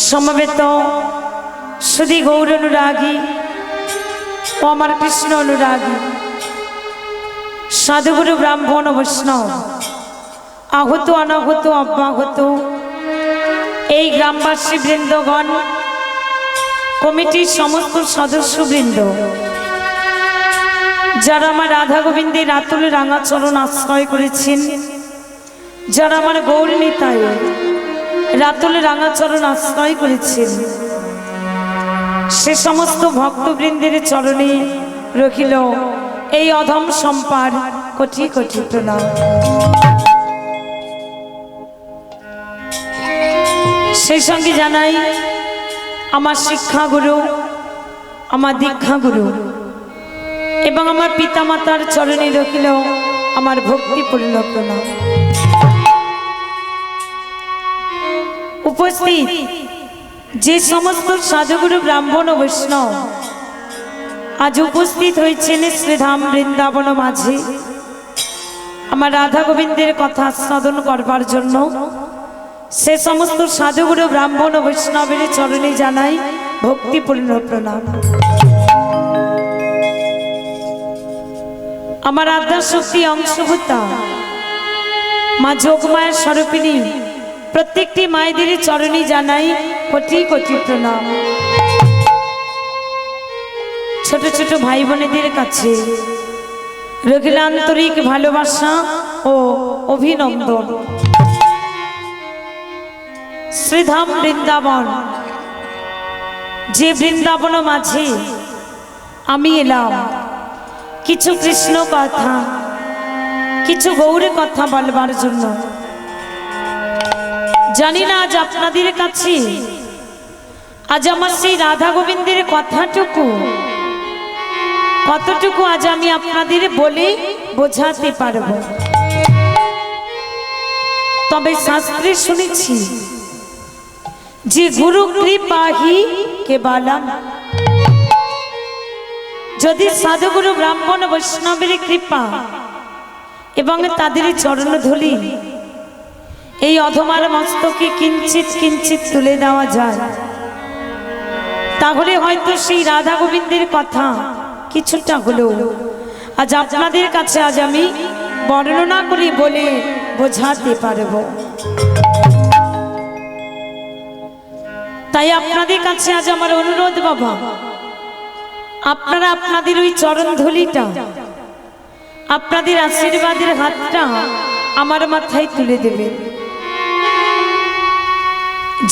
সমবেত সুধী গৌর অনুরাগী ও আমার কৃষ্ণ অনুরাগী সাধুগুরু ব্রাহ্মণ বৈষ্ণব আহত অনাহত অব্যাহত এই গ্রামবাসী বৃন্দগণ কমিটির সমস্ত সদস্যবৃন্দ যারা আমার রাধা গোবিন্দের রাতুল রাঙাচরণ আশ্রয় করেছেন, যারা আমার গৌর নিতাই রাতুল রাঙাচরণ আশ্রয় করেছেন, সে সমস্ত ভক্তবৃন্দের চরণে রখিল এই অধম সম্পার কোটি কোটি প্রণাম। সেই সঙ্গে জানাই আমার শিক্ষাগুরু, আমার দীক্ষাগুরু এবং আমার পিতামাতার চরণে রখিল আমার ভক্তিপূর্ণ প্রণাম। উপস্থিত যে সমস্ত সাধুগুরু ব্রাহ্মণ ও বৈষ্ণব আজ উপস্থিত হয়েছেন শ্রীধাম বৃন্দাবন মাঝে আমার রাধা গোবিন্দের কথা আস্বাদন করবার জন্য, সে সমস্ত সাধুগুরু ব্রাহ্মণ ও বৈষ্ণবের চরণে জানাই ভক্তিপূর্ণ প্রণাম। আমার আদ্যাশক্তি অংশভূতা মা যোগমায়ের স্বরূপিণী প্রত্যেকটি মায়েদের চরণে জানাই কোটি কোটি প্রণাম। ছোট ছোট ভাই বোনেদের কাছে রখিল আন্তরিক ভালোবাসা ও অভিনন্দন। শ্রীধাম বৃন্দাবন, যে বৃন্দাবন মাঝে আমি এলাম কিছু কৃষ্ণ কথা, কিছু গৌর কথা বলবার জন্য। জানি না আজ আপনাদের কাছে আজ আমার সেই রাধা গোবিন্দের কথাটুকু কতটুকু আজ আমি আপনাদের বলে বোঝাতে পারব। তবে শাস্ত্রে শুনেছি যে গুরু কৃপাহি কেবলম, যদি সাধুগুরু ব্রাহ্মণ বৈষ্ণবের কৃপা এবং তাদের চরণধূলি এই অধমার মস্তকে কিঞ্চিত কিঞ্চিত তুলে দেওয়া যায়, তাহলে হয়তো সেই রাধা গোবিন্দের কথা কিছুটা হলেও আজ আপনাদের কাছে আজ আমি বর্ণনা করে বলে বোঝাতে পারব। তাই আপনাদের কাছে আজ আমার অনুরোধ, বাবা আপনারা আপনাদের ওই চরণধূলিটা, আপনাদের আশীর্বাদের হাতটা আমার মাথায় তুলে দেবেন।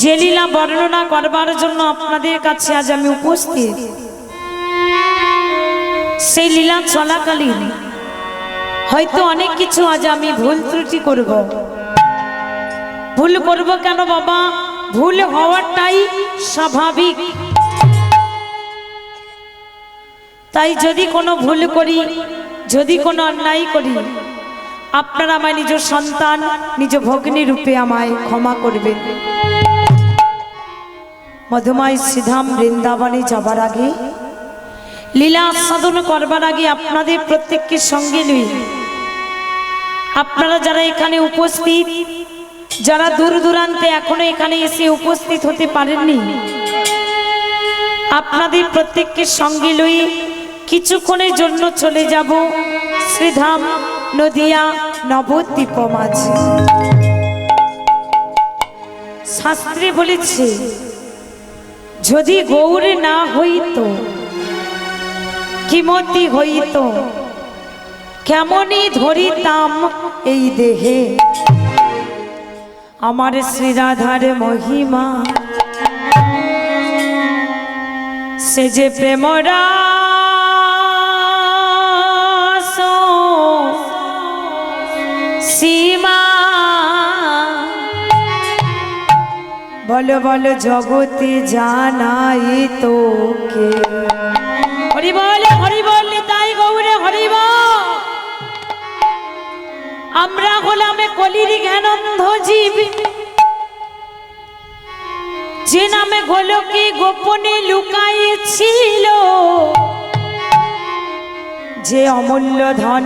যে লীলা বর্ণনা করবার জন্য আপনাদের কাছে আজ আমি উপস্থিত, সেই লীলা চলাকালীন হয়তো অনেক কিছু আজ আমি ভুল ত্রুটি করব। ভুল করব কেন বাবা? ভুল হওয়াটাই স্বাভাবিক। তাই যদি কোনো ভুল করি, যদি কোনো অন্যায় করি, আপনারা আমায় নিজ সন্তান, নিজ ভগ্নী রূপে আমায় ক্ষমা করবেন। মধুময় শ্রীধাম বৃন্দাবনে যাবার আগে, লীলা আস্বাদন করবার আগে আপনাদের প্রত্যেককে সঙ্গে নিয়ে আপনারা যারা এখানে উপস্থিত, যারা দূর দূরান্তে এখনো এখানে এসে উপস্থিত হতে পারেননি, আপনাদের প্রত্যেককে সঙ্গে লয়ে কিছুক্ষণের জন্য চলে যাব শ্রীধাম নদিয়া নবদ্বীপ মাঝে। শাস্ত্রে বলেছে যদি গৌর না হইত কিমতি হইত, কেমনই ধরিতাম এই দেহে আমার শ্রীরাধার মহিমা, সে যে প্রেমরা সীমা। বলো বলো জগতে জানাই তোকে, হরি বল তাই গৌরে হরি বল। আমরা হলাম কলির জ্ঞানন্ধ জীব, যে নামে গোলকে গোপনে লুকাইছিল, যে অমূল্য ধন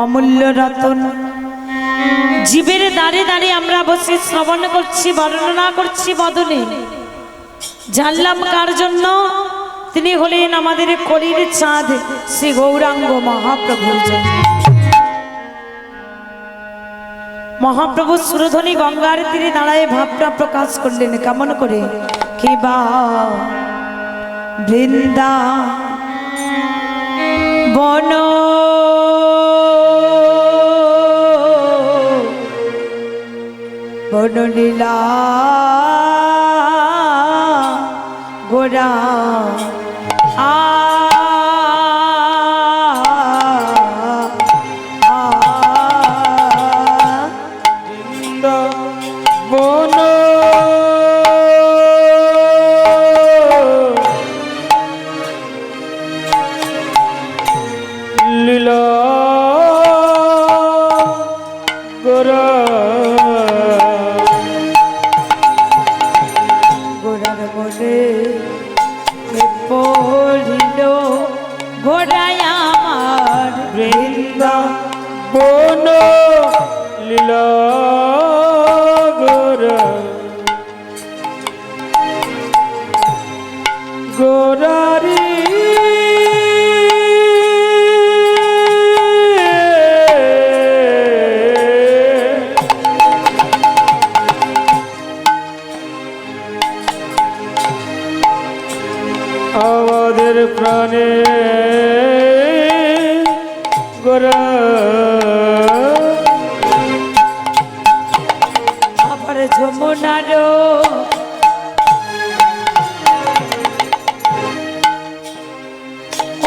অমূল্য রতন জীবের দ্বারে দ্বারে আমরা বসে শ্রবণ করছি, বর্ণনা করছি বদনে। জানলাম কার জন্য? তিনি হলেন আমাদের কলির চাঁদ শ্রী গৌরাঙ্গ মহাপ্রভুর জন্য। মহাপ্রভু সুরধ্বনি গঙ্গার তীরে দাঁড়ায় ভাবটা প্রকাশ করলেন কেমন করে? কিবা বৃন্দা বন বনলীলা গোরা আমাদের প্রাণে গোরা আবার যমুনার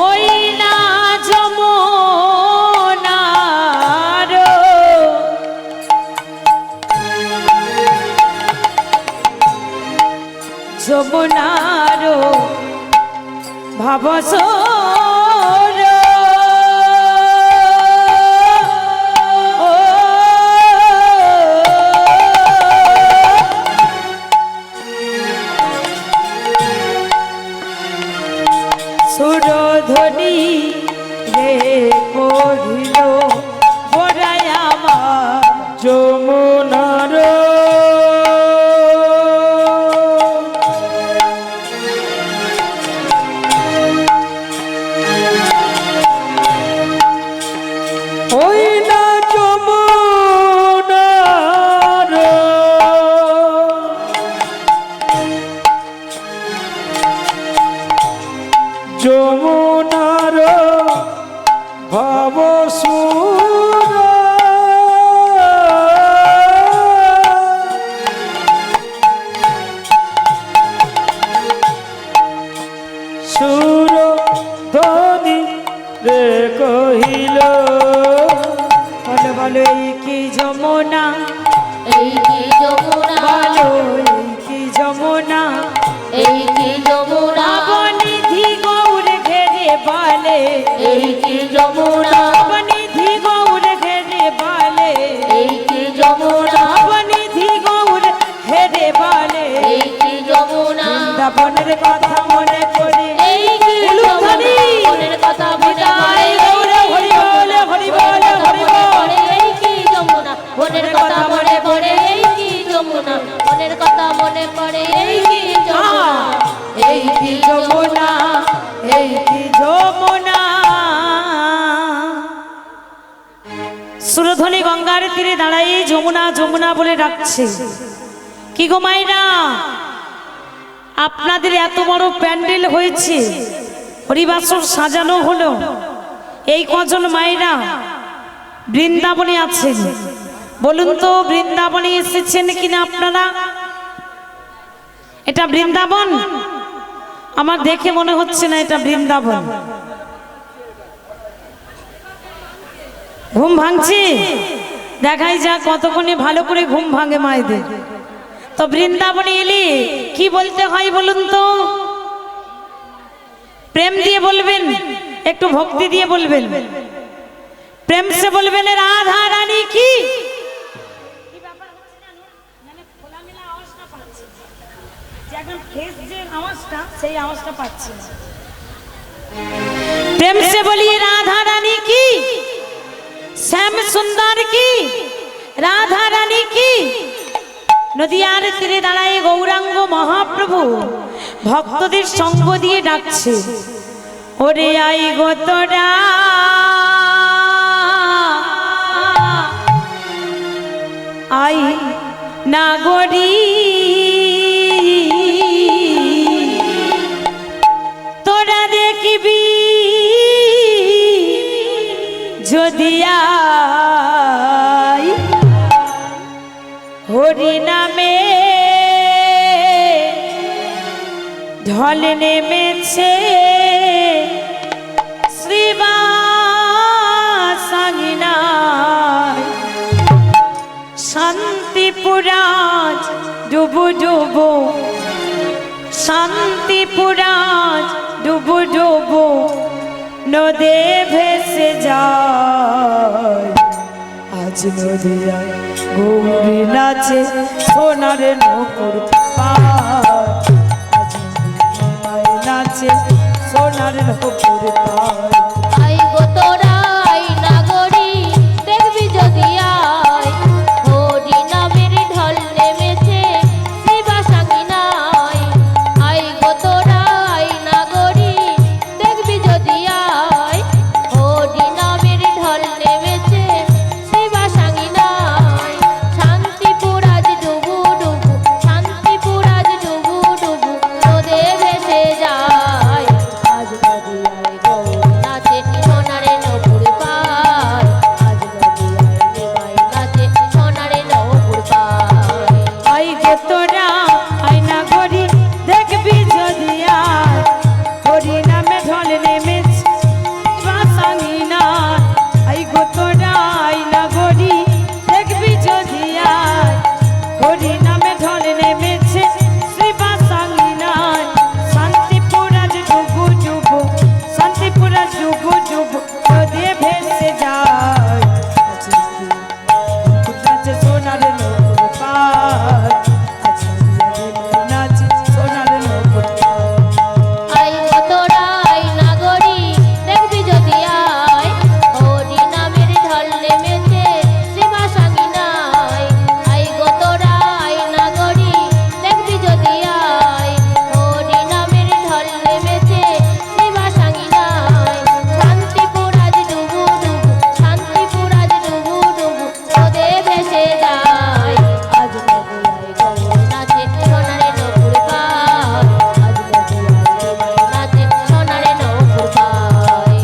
ওই না যমুনার যমুনার ভাবসোর সুরধ্বনি রে পড়িল গোরায় আমার যমুনার ওই না যমুনার যমুনার ভাবসুর সুর ধ্বনি রে কহিল বলো বলো এই কি যমুনা, এই কি যমুনা, বলো এই কি যমুনা, এই কি যমুনা, অবনিধি গৌর ঘেরে বলে এই কি যমুনা, অবনিধি গৌর ঘেরে বলে এই কি যমুনা, অবনিধি গৌর ঘেরে বলে এই কি যমুনা, বৃন্দাবনের কথা মনে করে এই কি যমুনা, মনের কথা মনে পড়ে, হরি বল হরি বল হরি বল, এই কি যমুনা, মনের কথা মনে পড়ে, এই কি যমুনা, মনের কথা মনে পড়ে, এই কি যমুনা, এই কি যমুনা, এই কি যমুনা। সুরধ্বনি গঙ্গার তীরে দাঁড়াই যমুনা যমুনা বলে ডাকছে। কি গো মাইরা, আপনাদের এত বড় প্যান্ডেল হয়েছে, হরিবাসর সাজানো হলো, এই কজন মায়েরা বৃন্দাবনে আছেন, বলুন তো বৃন্দাবনে এসেছেন কিনা আপনারা? এটা বৃন্দাবন? আমার দেখে মনে হচ্ছে না এটা বৃন্দাবন। ঘুম ভাঙছে? দেখাই যাক কতক্ষণে ভালো করে ঘুম ভাঙে মায়েদের। তো বৃন্দাবনে এলে কি বলতে হয় বলুন তো? প্রেম দিয়ে বলবেন, একটু ভক্তি দিয়ে বলবেন, প্রেম সে বলবেন রাধা রানী কি। प्रेम से बोलिए राधा रानी की, श्याम सुंदर की, রাধা রানী কি নদিয়ার তীরে দাঁড়ায় গৌরাঙ্গ মহাপ্রভু ভক্তদের সঙ্গ দিয়ে ডাকছে, ওরে আই গো তোরা আই নাগরী, তোরা দেখবি যদি আই হরি নামে ঢল নেমেছে শ্রীবাসাঙ্গিনায়, শান্তিপুরাজ ডুবু ডুবু, শান্তিপুরাজ ডুবু ডুবু নদে ভেসে যায়। আজ নদিয়ায় গৌরী নাচে সোনার নকুর পায়, আজ নদিয়ায় নাচে সোনার নকুর পায়। আই গো তোরা আই নাগরী দেখবি যদি আয়, হরি নামের ঢল নেমেছে শ্রীবাসাঙ্গিনায়। আই গো তোরা আই নাগরী দেখবি যদি আয়, হরি নামের ঢল নেমেছে শ্রীবাসাঙ্গিনায়। শান্তিপুর আজ ডুবু ডুবু, শান্তিপুর আজ ডুবু ডুবু নদে ভেসে যায়। আজ নদিয়ায় গৌর নাচে সোনারে নপুর পায়, আজ নদিয়ায় নিমাই নাচে সোনারে নপুর পায়। আই গো তোরা আই নাগরী দেখবি যদি আয়, হরি নামে ঢল নেমেছে শ্রীবাসাঙ্গিনায়। আই গো তোরা আই নাগরী দেখবি যদি আয়, হরি নামে ঢল নেমেছে শ্রীবাসাঙ্গিনায়। শান্তিপুর আজ ডুবু ডুবু, শান্তিপুর আজ ডুবু ডুবু নদে ভেসে যায়। আজ নাচে সোনার নকুর পায়, আজ নাচে সোনার নকুর পায়। আই গো তোরা আই নাগরী দেখবি যদি আয়, হরি নামের ঢল নেমেছে শ্রীবাসাঙ্গিনায়। আই গো তোরা আই নাগরী দেখবি যদি আয়, হরি নামের ঢল নেমেছে শ্রীবাসাঙ্গিনায়। শান্তিপুর আজ ডুবু ডুবু, শান্তিপুর আজ ডুবু ডুবু নদে ভেসে যায়। আজ নদিয়ায় গৌর নাচে সোনারে নপুর পায়, আজ নদিয়ায় নিমাই নাচে সোনারে নপুর পায়।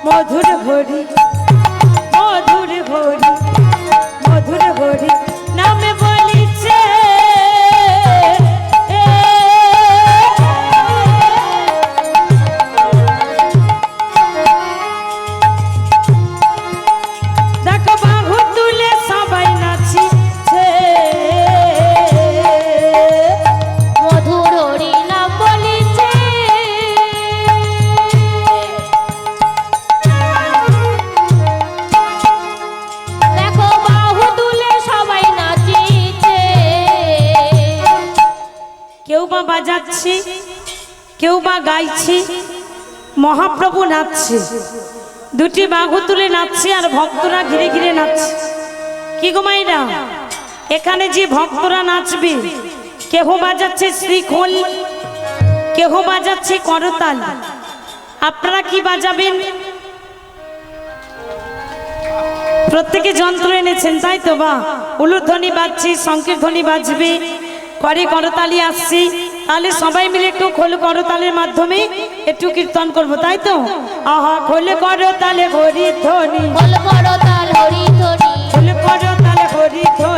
মধুর হরি মধুর হরি মধুর হরি নামে বলিছে, দেখো বাহু তুলে সবাই নাচিছে, মধুর হরি নাম বলিছে, দেখো বাহু তুলে সবাই নাচিছে। কেউ বা বাজাচ্ছে কেউ বা গাইছে, মহাপ্রভু নাচছে, দুটি বাহু তুলে নাচছে আর ভক্তরা ঘিরে ঘিরে নাচছে। কি গো মাইরা, এখানে যে ভক্তরা নাচবে কেহ বাজাচ্ছে শ্রীখোল, কেহ বাজাচ্ছে করতাল। আপনারা কি বাজাবেন? প্রত্যেকে যন্ত্র এনেছেন তাই তো? বা উলুধ্বনি বাজছে, সংকীর্তনী বাজবে, করে করতালি আসছে, তাহলে সবাই মিলে একটু খোল করতালের মাধ্যমে একটু কীর্তন করব তাই তো? আহা খোল করতালে হরি ধ্বনি, খোল করতাল হরি ধ্বনি, খোল করতালে হরি ধ্বনি।